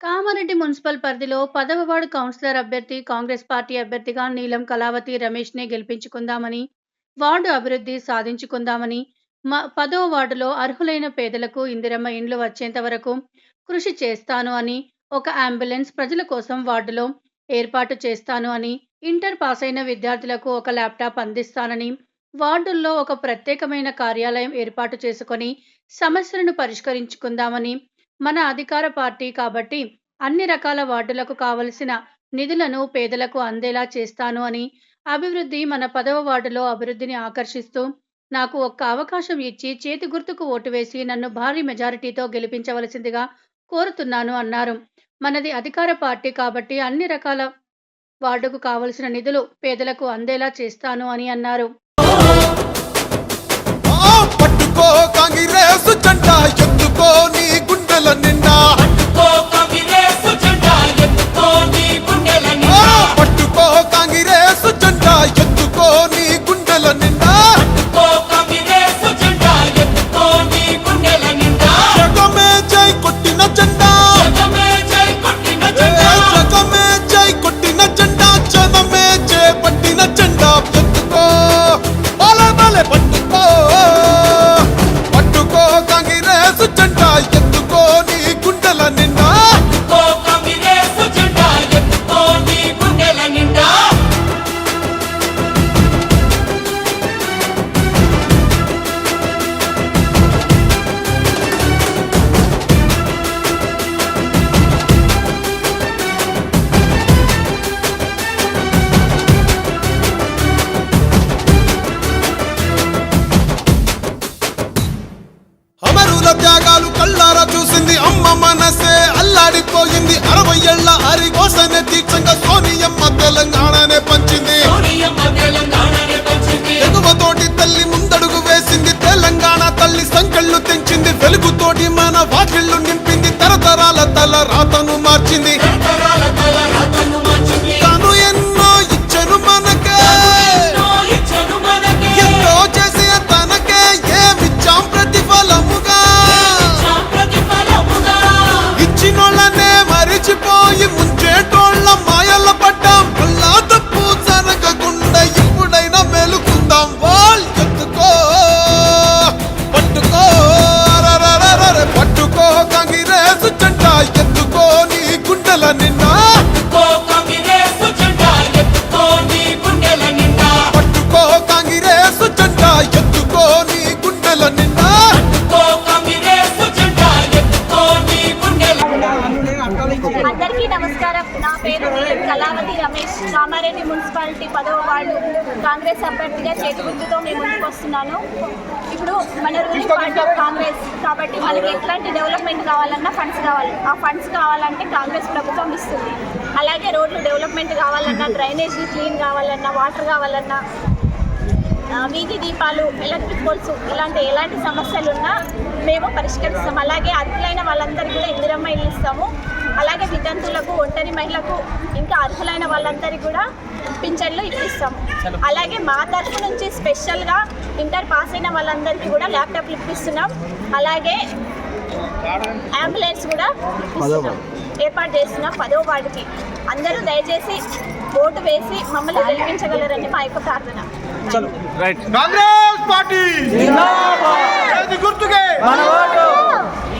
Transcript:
Kamareddy municipal పరిధిలో 10వ ward councillor అభ్యర్థి కాంగ్రెస్ పార్టీ అభ్యర్థిగా నీలం కళావతి రమేష్నే గెలిపించుకుందామని, వార్డు అభివృద్ధి సాధించుకుందామని, 10వ వార్డులో అర్హులైన పేదలకు ఇందిరమ్మ ఇండ్లు వచ్చేంత వరకు కృషి చేస్తాను అని, ఒక అంబులెన్స్ ప్రజల కోసం వార్డులో ఏర్పాటు చేస్తాను అని, ఇంటర్ పాస్ అయిన విద్యార్థులకు ఒక ల్యాప్టాప్ అందిస్తానని, వార్డుల్లో ఒక ప్రత్యేకమైన కార్యాలయం ఏర్పాటు చేసుకొని సమస్యలను పరిష్కరించుకుందామని, మన అధికార పార్టీ కాబట్టి అన్ని రకాల వార్డులకు కావలసిన నిధులను పేదలకు అందేలా చేస్తాను అని, అభివృద్ధి మన 10వ వార్డులో అభివృద్ధిని ఆకర్షిస్తూ నాకు ఒక్క అవకాశం ఇచ్చి చేతి గుర్తుకు ఓటు వేసి నన్ను భారీ మెజారిటీతో గెలిపించవలసిందిగా కోరుతున్నాను అన్నారు. మనది అధికార పార్టీ కాబట్టి అన్ని రకాల వార్డుకు కావలసిన నిధులు పేదలకు అందేలా చేస్తాను అని అన్నారు. పట్టుకో కాంగ్రెస్ జెండా ఎత్తుకో నీ గుండెల నిండా, పట్టుకో కాంగ్రెస్ జెండా ఎత్తుకో నీ గుండెల నిండా, జగమే జై కొట్టిన జెండా, జగమే జై కొట్టిన జెండా, జనమే చేపట్టిన జెండా ఎత్తుకో బలే బలే పట్టుకో, పట్టుకో కాంగ్రెస్ జెండా ఎత్తుకో నీ గుండెల నిండా. అమరుల త్యాగాలు కళ్ళారా చూసింది అమ్మ మనసే అల్లాడిపోయింది. 60 ఏళ్ల హరికోసనే దీక్షంగా సోనియమ్మ తెలంగాణనే పంచింది. ఎగువతోటి తల్లి ముందడుగు వేసింది, తెలంగాణ తల్లి సంకెళ్ళు తెంచింది. వెలుగుతోటి మన వాకిళ్ళు నింపింది, తరతరాల తల రాతను మార్చింది. తను ఎన్నో ఇచ్చను మనకే, ఎన్నో చేసే తనకే ఏమిచ్చాం ప్రతిఫలముగా. ఇచ్చినోళ్ళనే మరిచిపోయి ముంచేటోళ్ళ మాయల పడ్డాం. మళ్ళా తప్పు జరగకుండా ఎప్పుడైనా మేలుకుందాం. వాల్ ఎత్తుకో పట్టుకో పట్టుకో కాంగ్రెస్ జెండా ఎత్తుకో నీ గుండెల నిండా, పట్టుకో కాంగ్రెస్ జెండా ఎత్తుకో నీ గుండెల నిండా. అందరికీ నమస్కారం. నా పేరు నీలం కళావతి రమేష్. కామారెడ్డి మున్సిపాలిటీ 10వ వార్డు కాంగ్రెస్ అభ్యర్థిగా చేతి గుర్తుతో మేము ముందుకు వస్తున్నాను. ఇప్పుడు మన రూలింగ్ పార్టీ ఆఫ్ కాంగ్రెస్ కాబట్టి మనకి ఎట్లాంటి డెవలప్మెంట్ కావాలన్నా ఫండ్స్ కావాలి. ఆ ఫండ్స్ కావాలంటే కాంగ్రెస్ ప్రభుత్వం ఇస్తుంది. అలాగే రోడ్లు డెవలప్మెంట్ కావాలన్నా, డ్రైనేజీ క్లీన్ కావాలన్నా, వాటర్ కావాలన్నా, వీధి దీపాలు, ఎలక్ట్రిక్ పోల్స్, ఎలాంటి సమస్యలు ఉన్నా మేము పరిష్కరిస్తాం. అలాగే అర్హులైన వాళ్ళందరికీ కూడా ఇందిరమ్మ ఇల్లు ఇస్తాము. అలాగే వితంతులకు, ఒంటరి మహిళలకు, ఇంకా అర్హులైన వాళ్ళందరికీ కూడా పింఛన్లు ఇప్పిస్తాము. అలాగే మా తరఫు నుంచి స్పెషల్గా ఇంటర్ పాస్ అయిన వాళ్ళందరికీ కూడా ల్యాప్టాప్లు ఇప్పిస్తున్నాం. అలాగే అంబులెన్స్ కూడా ఏర్పాటు చేస్తున్నాం 10వ వార్డుకి. అందరూ దయచేసి ఓటు వేసి మమ్మల్ని గెలిపించగలరని మా యొక్క ప్రార్థన. కాంగ్రెస్ పార్టీ గుర్తుకే